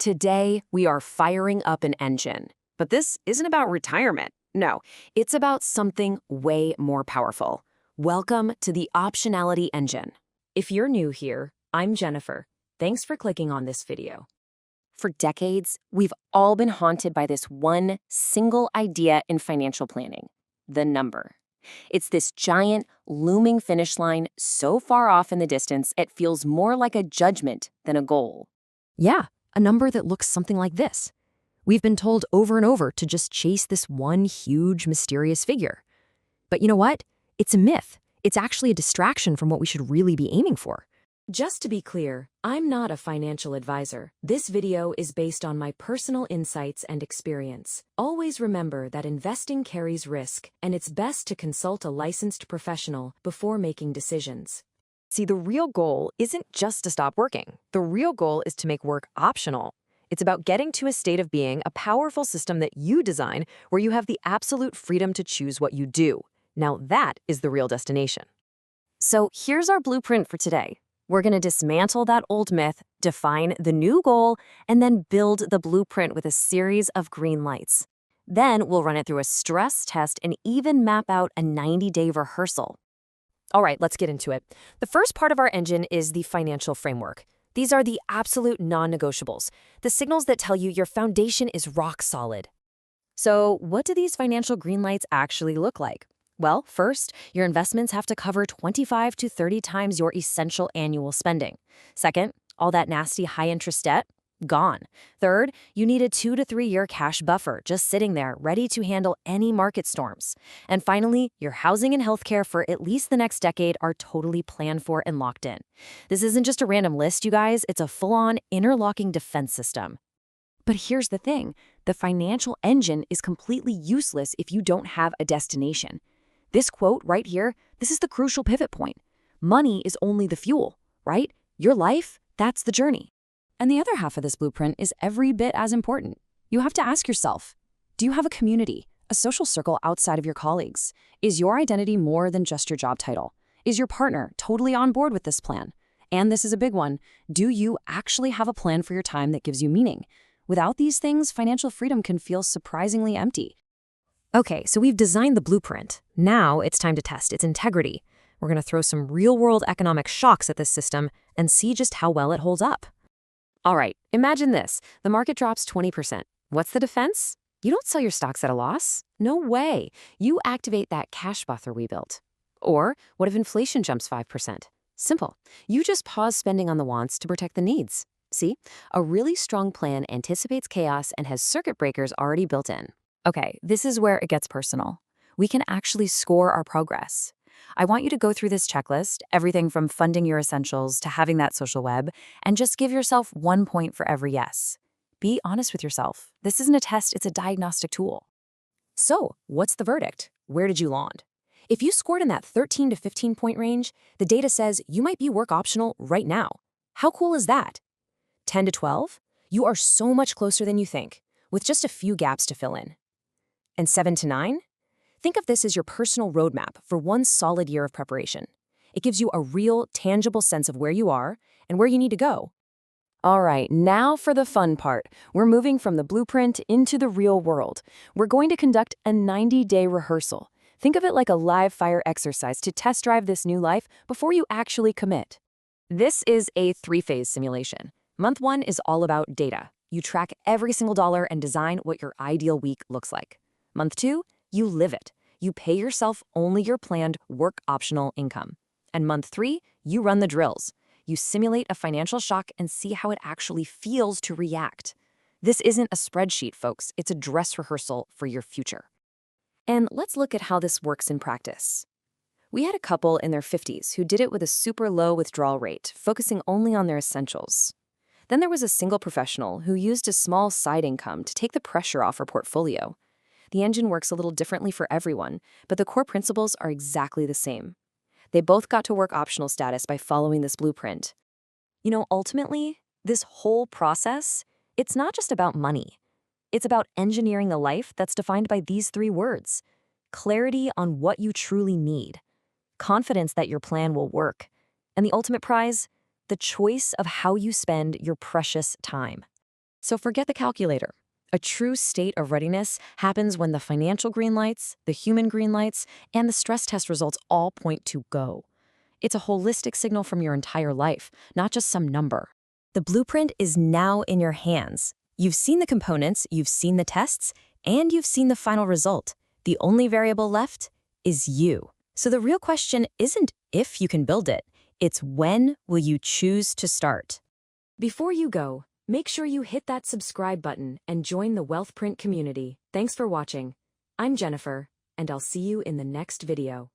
Today, we are firing up an engine. But this isn't about retirement. No, it's about something way more powerful. Welcome to the Optionality Engine. If you're new here, I'm Jennifer. Thanks for clicking on this video. For decades, we've all been haunted by this one single idea in financial planning: the number. It's this giant, looming finish line so far off in the distance it feels more like a judgment than a goal. Yeah, a number that looks something like this. We've been told over and over to just chase this one huge, mysterious figure. But you know what? It's a myth. It's actually a distraction from what we should really be aiming for. Just to be clear, I'm not a financial advisor. This video is based on my personal insights and experience. Always remember that investing carries risk, and it's best to consult a licensed professional before making decisions. See, the real goal isn't just to stop working. The real goal is to make work optional. It's about getting to a state of being a powerful system that you design where you have the absolute freedom to choose what you do. Now that is the real destination. So here's our blueprint for today. We're going to dismantle that old myth, define the new goal, and then build the blueprint with a series of green lights. Then we'll run it through a stress test and even map out a 90-day rehearsal. All right, let's get into it. The first part of our engine is the financial framework. These are the absolute non-negotiables, the signals that tell you your foundation is rock solid. So what do these financial green lights actually look like? Well, first, your investments have to cover 25 to 30 times your essential annual spending. Second, all that nasty high-interest debt, gone. Third, you need a 2 to 3 year cash buffer just sitting there, ready to handle any market storms. And finally, your housing and healthcare for at least the next decade are totally planned for and locked in. This isn't just a random list, you guys. It's a full-on interlocking defense system. But here's the thing. The financial engine is completely useless if you don't have a destination. This quote right here, this is the crucial pivot point. Money is only the fuel, right? Your life, that's the journey. And the other half of this blueprint is every bit as important. You have to ask yourself, do you have a community, a social circle outside of your colleagues? Is your identity more than just your job title? Is your partner totally on board with this plan? And this is a big one. Do you actually have a plan for your time that gives you meaning? Without these things, financial freedom can feel surprisingly empty. Okay, so we've designed the blueprint. Now it's time to test its integrity. We're going to throw some real-world economic shocks at this system and see just how well it holds up. All right, imagine this. The market drops 20%. What's the defense? You don't sell your stocks at a loss. No way. You activate that cash buffer we built. Or what if inflation jumps 5%? Simple. You just pause spending on the wants to protect the needs. See? A really strong plan anticipates chaos and has circuit breakers already built in. Okay, this is where it gets personal. We can actually score our progress. I want you to go through this checklist, everything from funding your essentials to having that social web, and just give yourself 1 point for every yes. Be honest with yourself. This isn't a test, it's a diagnostic tool. So, what's the verdict? Where did you land? If you scored in that 13 to 15 point range, the data says you might be work optional right now. How cool is that? 10 to 12? You are so much closer than you think, with just a few gaps to fill in. And 7 to 9? Think of this as your personal roadmap for one solid year of preparation. It gives you a real, tangible sense of where you are and where you need to go. All right, now for the fun part. We're moving from the blueprint into the real world. We're going to conduct a 90-day rehearsal. Think of it like a live fire exercise to test drive this new life before you actually commit. This is a 3-phase simulation. Month 1 is all about data. You track every single dollar and design what your ideal week looks like. Month 2, you live it. You pay yourself only your planned work-optional income. And month 3, you run the drills. You simulate a financial shock and see how it actually feels to react. This isn't a spreadsheet, folks. It's a dress rehearsal for your future. And let's look at how this works in practice. We had a couple in their 50s who did it with a super low withdrawal rate, focusing only on their essentials. Then there was a single professional who used a small side income to take the pressure off her portfolio. The engine works a little differently for everyone, but the core principles are exactly the same. They both got to work optional status by following this blueprint. You know, ultimately, this whole process, it's not just about money. It's about engineering a life that's defined by these 3 words: clarity on what you truly need, confidence that your plan will work, and the ultimate prize, the choice of how you spend your precious time. So forget the calculator. A true state of readiness happens when the financial green lights, the human green lights, and the stress test results all point to go. It's a holistic signal from your entire life, not just some number. The blueprint is now in your hands. You've seen the components, you've seen the tests, and you've seen the final result. The only variable left is you. So the real question isn't if you can build it, it's when will you choose to start. Before you go, make sure you hit that subscribe button and join the WealthPrint community. Thanks for watching. I'm Jennifer, and I'll see you in the next video.